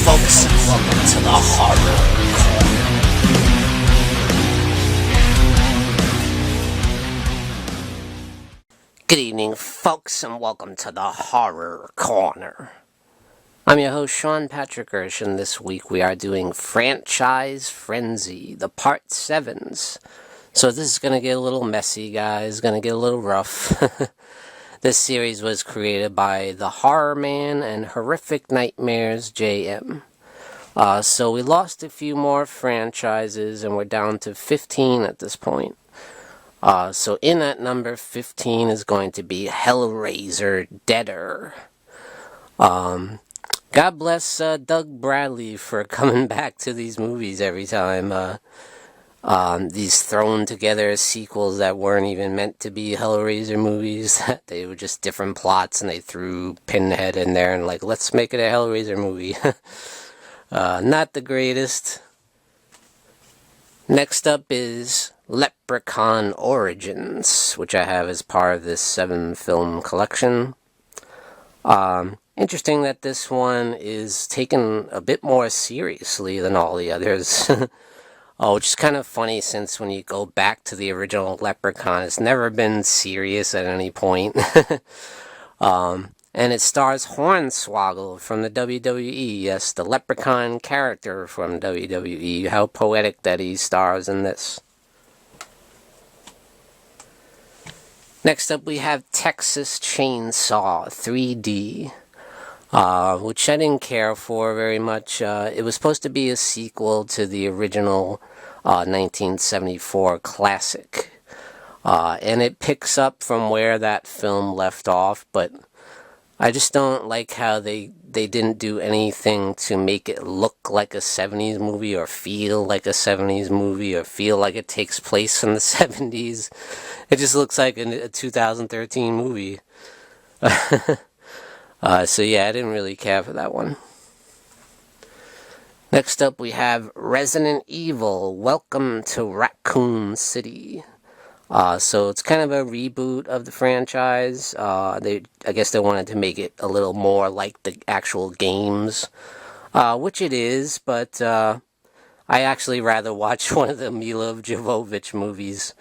folks, and welcome to the Horror Corner. Good evening, folks, and welcome to the Horror Corner. I'm your host, Sean Patrick Gersh, and this week we are doing Franchise Frenzy, the Part 7's. So this is going to get a little messy, guys, going to get a little rough. This series was created by the Horror Man and Horrific Nightmares JM. So we lost a few more franchises, and we're down to 15 at this point. So in that number, 15 is going to be Hellraiser Deader. God bless Doug Bradley for coming back to these movies every time. These thrown together sequels that weren't even meant to be Hellraiser movies. They were just different plots, and they threw Pinhead in there and like, let's make it a Hellraiser movie. Not the greatest. Next up is Leprechaun Origins, which I have as part of this 7-film collection. Interesting that this one is taken a bit more seriously than all the others. Which is kind of funny, since when you go back to the original Leprechaun, it's never been serious at any point. And it stars Hornswoggle from the WWE. Yes, the Leprechaun character from WWE. How poetic that he stars in this. Next up, we have Texas Chainsaw 3D. Which I didn't care for very much. It was supposed to be a sequel to the original 1974 classic. And it picks up from where that film left off, but I just don't like how they didn't do anything to make it look like a 70s movie, or feel like a 70s movie, or feel like it takes place in the 70s. It just looks like a 2013 movie. So yeah, I didn't really care for that one. Next up, we have Resident Evil, Welcome to Raccoon City. So it's kind of a reboot of the franchise. I guess they wanted to make it a little more like the actual games, which it is, but I actually rather watch one of the Mila Jovovich movies.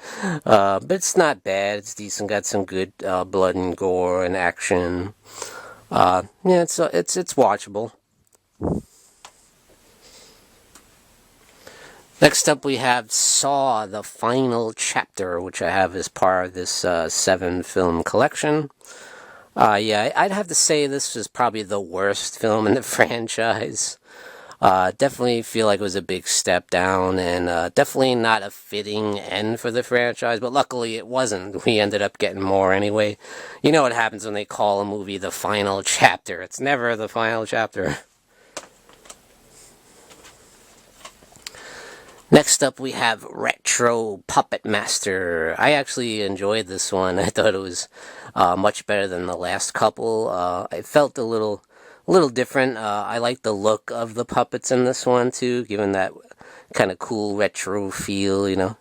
But it's not bad, it's decent, got some good blood and gore and action. Yeah, it's watchable. Next up, we have Saw, the Final Chapter, which I have as part of this 7-film collection. Yeah, I'd have to say this was probably the worst film in the franchise. Definitely feel like it was a big step down, and definitely not a fitting end for the franchise, but luckily it wasn't. We ended up getting more anyway. You know what happens when they call a movie the final chapter. It's never the final chapter. Next up, we have Retro Puppet Master. I actually enjoyed this one. I thought it was much better than the last couple. I felt a little different. I like the look of the puppets in this one too, given that kind of cool retro feel, you know.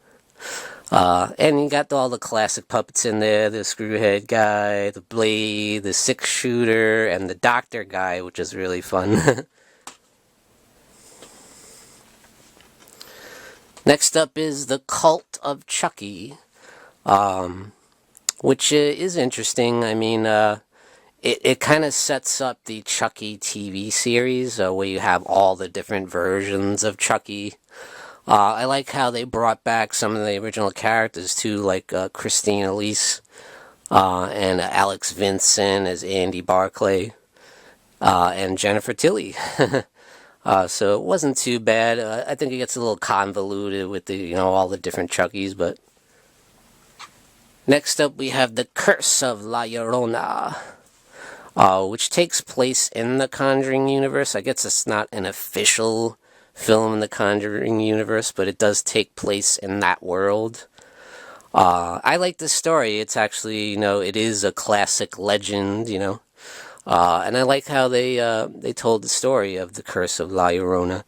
And you got all the classic puppets in there: the Screwhead guy, the Blade, the 6-shooter, and the Doctor guy, which is really fun. Next up is The Cult of Chucky, which is interesting. I mean, it kind of sets up the Chucky TV series, where you have all the different versions of Chucky. I like how they brought back some of the original characters too, like Christine Elise and Alex Vincent as Andy Barclay, and Jennifer Tilly. So it wasn't too bad. I think it gets a little convoluted with the, all the different Chuckies, but... Next up, we have The Curse of La Llorona, which takes place in the Conjuring universe. I guess it's not an official film in the Conjuring universe, but it does take place in that world. I like this story. It's actually, it is a classic legend, and I like how they told the story of The Curse of La Llorona.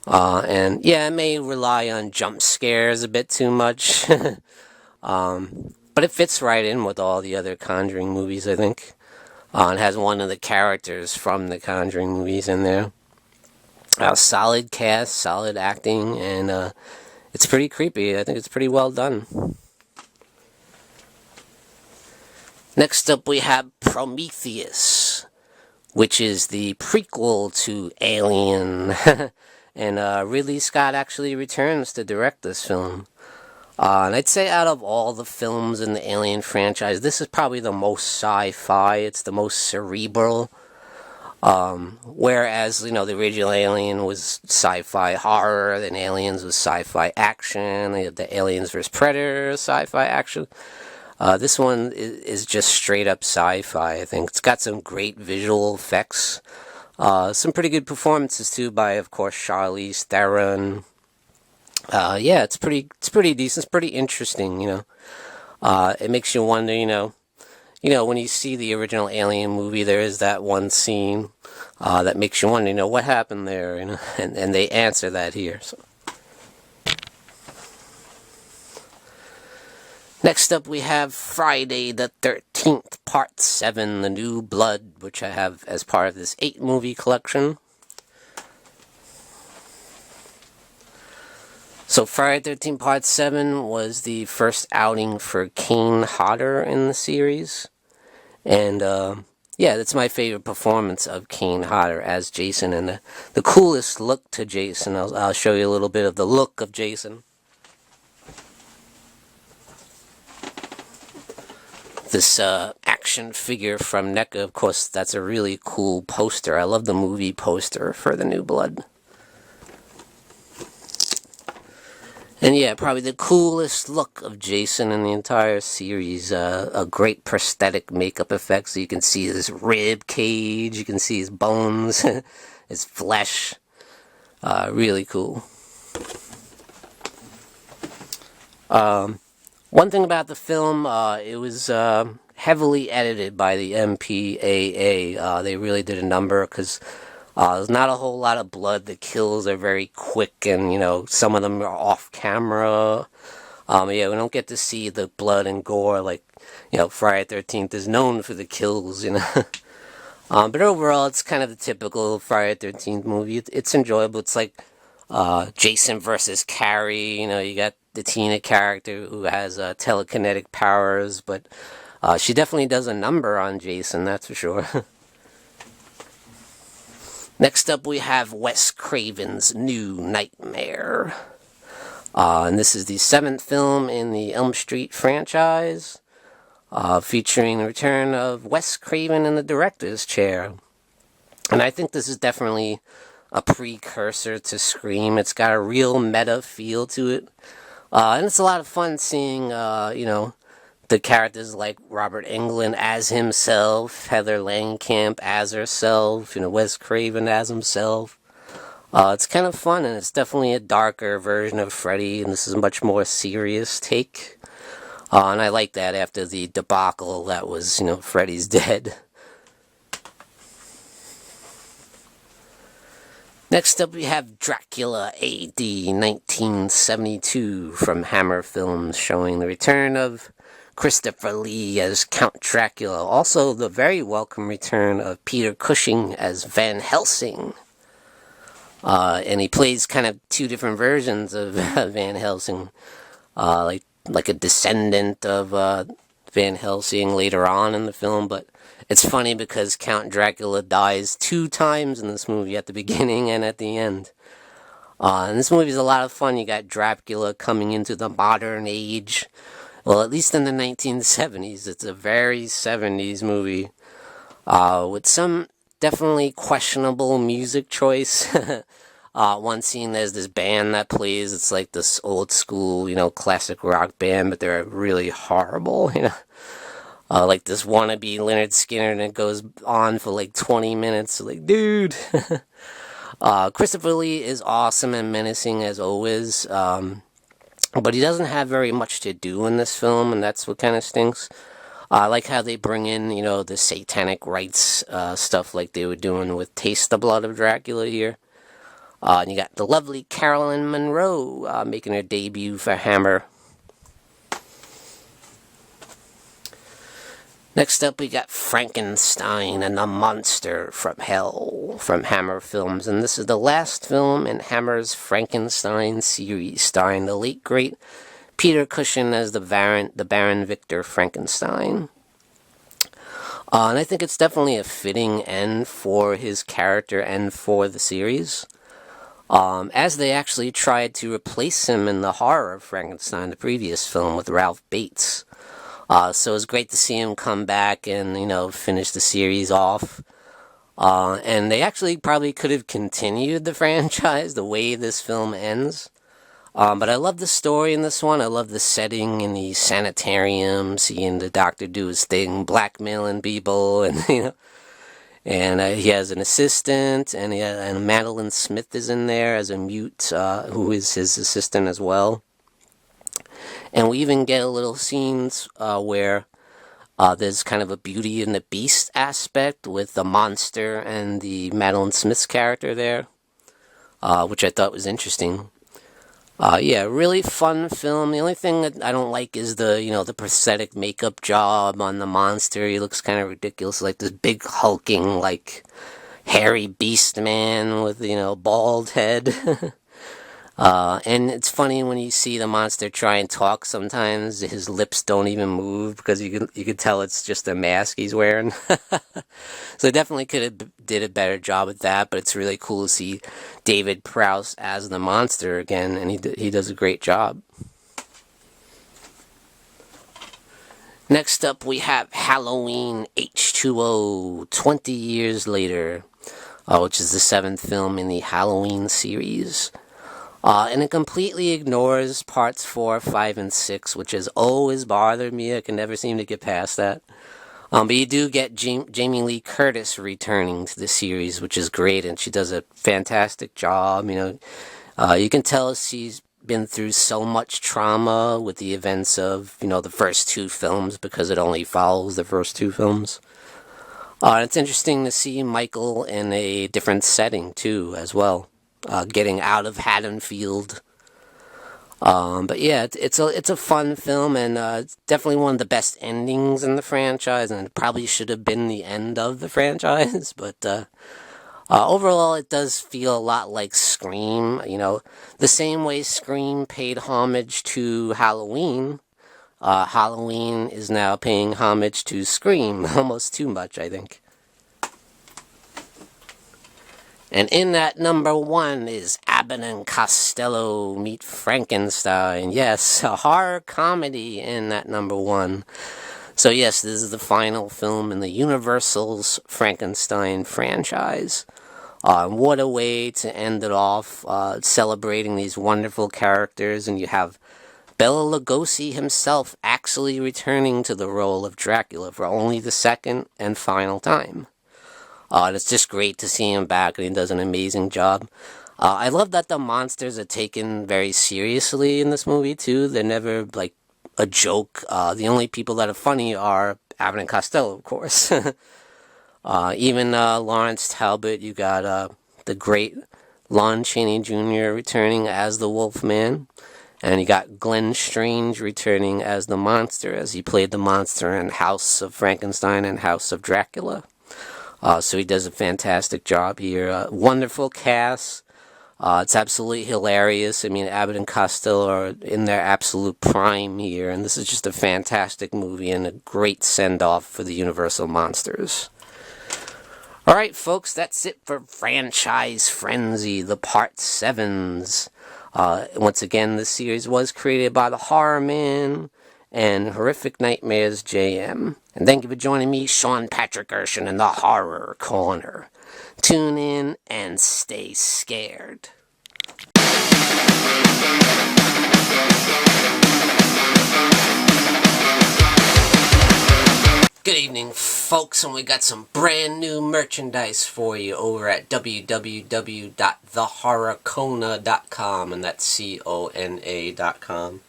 And yeah, it may rely on jump scares a bit too much. But it fits right in with all the other Conjuring movies, I think. It has one of the characters from the Conjuring movies in there. Solid cast, solid acting, and it's pretty creepy. I think it's pretty well done. Next up, we have Prometheus, which is the prequel to Alien. And Ridley Scott actually returns to direct this film. And I'd say out of all the films in the Alien franchise, this is probably the most sci-fi. It's the most cerebral. Whereas, the original Alien was sci-fi horror, then Aliens was sci-fi action, the Aliens vs. Predator, sci-fi action. This one is just straight up sci-fi, I think. It's got some great visual effects. Some pretty good performances, too, by, of course, Charlize Theron. Yeah, it's pretty decent. It's pretty interesting, It makes you wonder, when you see the original Alien movie, there is that one scene that makes you wonder, what happened there, and they answer that here. So. Next up, we have Friday the 13th, Part 7, The New Blood, which I have as part of this 8-movie collection. So Friday the 13th, Part 7 was the first outing for Kane Hodder in the series. And, yeah, that's my favorite performance of Kane Hodder as Jason, and the coolest look to Jason. I'll show you a little bit of the look of Jason. This action figure from NECA, of course, that's a really cool poster. I love the movie poster for The New Blood. And yeah, probably the coolest look of Jason in the entire series. A great prosthetic makeup effect, so you can see his rib cage, you can see his bones, his flesh. Really cool. One thing about the film, it was heavily edited by the MPAA. They really did a number, because there's not a whole lot of blood. The kills are very quick, and, some of them are off camera. Yeah, we don't get to see the blood and gore like, Friday the 13th is known for the kills, But overall, it's kind of the typical Friday the 13th movie. It's enjoyable. It's like Jason versus Carrie. You got the Tina character who has telekinetic powers, but she definitely does a number on Jason, that's for sure. Next up, we have Wes Craven's New Nightmare. And this is the 7th film in the Elm Street franchise, featuring the return of Wes Craven in the director's chair. And I think this is definitely a precursor to Scream. It's got a real meta feel to it. And it's a lot of fun seeing, the characters like Robert Englund as himself, Heather Langenkamp as herself, Wes Craven as himself. It's kind of fun, and it's definitely a darker version of Freddy, and this is a much more serious take. And I like that after the debacle that was, Freddy's Dead. Next up, we have Dracula AD 1972 from Hammer Films, showing the return of Christopher Lee as Count Dracula. Also, the very welcome return of Peter Cushing as Van Helsing. And he plays kind of two different versions of Van Helsing. Like a descendant of Van Helsing later on in the film, but it's funny because Count Dracula dies 2 times in this movie, at the beginning and at the end. And this movie is a lot of fun. You got Dracula coming into the modern age. Well, at least in the 1970s. It's a very 70s movie. With some definitely questionable music choice. One scene, there's this band that plays. It's like this old school, classic rock band, but they're really horrible, like this wannabe Lynyrd Skynyrd, and it goes on for like 20 minutes. Like, dude. Christopher Lee is awesome and menacing as always, but he doesn't have very much to do in this film, and that's what kind of stinks. I like how they bring in, the satanic rites stuff like they were doing with Taste the Blood of Dracula here. And you got the lovely Carolyn Monroe making her debut for Hammer. Next up, we got Frankenstein and the Monster from Hell from Hammer Films. And this is the last film in Hammer's Frankenstein series, starring the late, great Peter Cushing as the Baron Victor Frankenstein. And I think it's definitely a fitting end for his character and for the series. As they actually tried to replace him in the horror of Frankenstein, the previous film, with Ralph Bates. So it was great to see him come back and, finish the series off. And they actually probably could have continued the franchise the way this film ends. But I love the story in this one. I love the setting in the sanitarium, seeing the doctor do his thing, blackmailing people, and, and he has an assistant, and Madeline Smith is in there as a mute, who is his assistant as well. And we even get a little scenes where there's kind of a Beauty and the Beast aspect with the monster and the Madeline Smith's character there, which I thought was interesting. Yeah, really fun film. The only thing that I don't like is the prosthetic makeup job on the monster. He looks kind of ridiculous, like this big hulking, hairy beast man with, bald head. And it's funny when you see the monster try and talk sometimes, his lips don't even move because you can tell it's just a mask he's wearing. So definitely could have did a better job at that, but it's really cool to see David Prowse as the monster again, and he does a great job. Next up, we have Halloween H2O, 20 years later, which is the 7th film in the Halloween series. And it completely ignores parts 4, 5, and 6, which has always bothered me. I can never seem to get past that. But you do get Jamie Lee Curtis returning to the series, which is great, and she does a fantastic job. You can tell she's been through so much trauma with the events of, the first 2 films, because it only follows the first 2 films. It's interesting to see Michael in a different setting, too, as well. Getting out of Haddonfield. But yeah, it's a fun film, and it's definitely one of the best endings in the franchise, and it probably should have been the end of the franchise, but overall it does feel a lot like Scream. The same way Scream paid homage to Halloween, Halloween is now paying homage to Scream, almost too much, I think. And in that number 1 is Abbott and Costello Meet Frankenstein. Yes, a horror comedy in that number 1. So yes, this is the final film in the Universal's Frankenstein franchise. What a way to end it off, celebrating these wonderful characters. And you have Bela Lugosi himself actually returning to the role of Dracula for only the second and final time. And it's just great to see him back, and he does an amazing job. I love that the monsters are taken very seriously in this movie, too. They're never, a joke. The only people that are funny are Abbott and Costello, of course. Even Lawrence Talbot, you got the great Lon Chaney Jr. returning as the Wolfman. And you got Glenn Strange returning as the monster, as he played the monster in House of Frankenstein and House of Dracula. So he does a fantastic job here. Wonderful cast. It's absolutely hilarious. I mean, Abbott and Costello are in their absolute prime here, and this is just a fantastic movie and a great send-off for the Universal Monsters. Alright, folks, that's it for Franchise Frenzy, the Part 7's. Once again, this series was created by the Horror Man and Horrific Nightmares JM. And thank you for joining me, Sean Patrick Urshan, in the Horror Corner. Tune in and stay scared. Good evening, folks, and we got some brand new merchandise for you over at www.thehorrorcona.com, and that's CONA.com.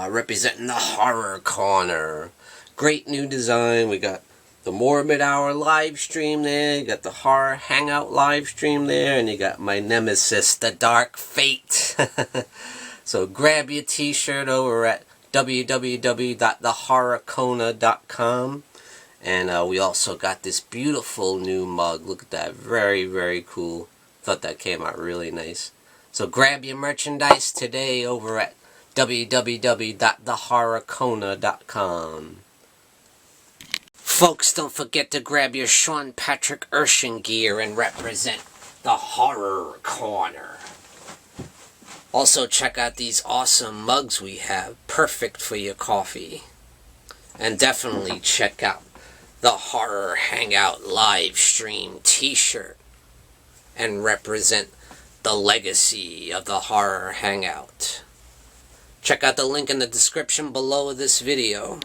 Representing the Horror Corner. Great new design. We got the Morbid Hour live stream there. You got the Horror Hangout live stream there. And you got my nemesis, the Dark Fate. So grab your t-shirt over at www.thehorrorcona.com. And we also got this beautiful new mug. Look at that. Very, very cool. Thought that came out really nice. So grab your merchandise today over at www.thehorrorkona.com. Folks, don't forget to grab your Sean Patrick Urshan gear and represent the Horror Corner. Also, check out these awesome mugs we have, perfect for your coffee. And definitely check out the Horror Hangout live stream t-shirt and represent the legacy of the Horror Hangout. Check out the link in the description below this video.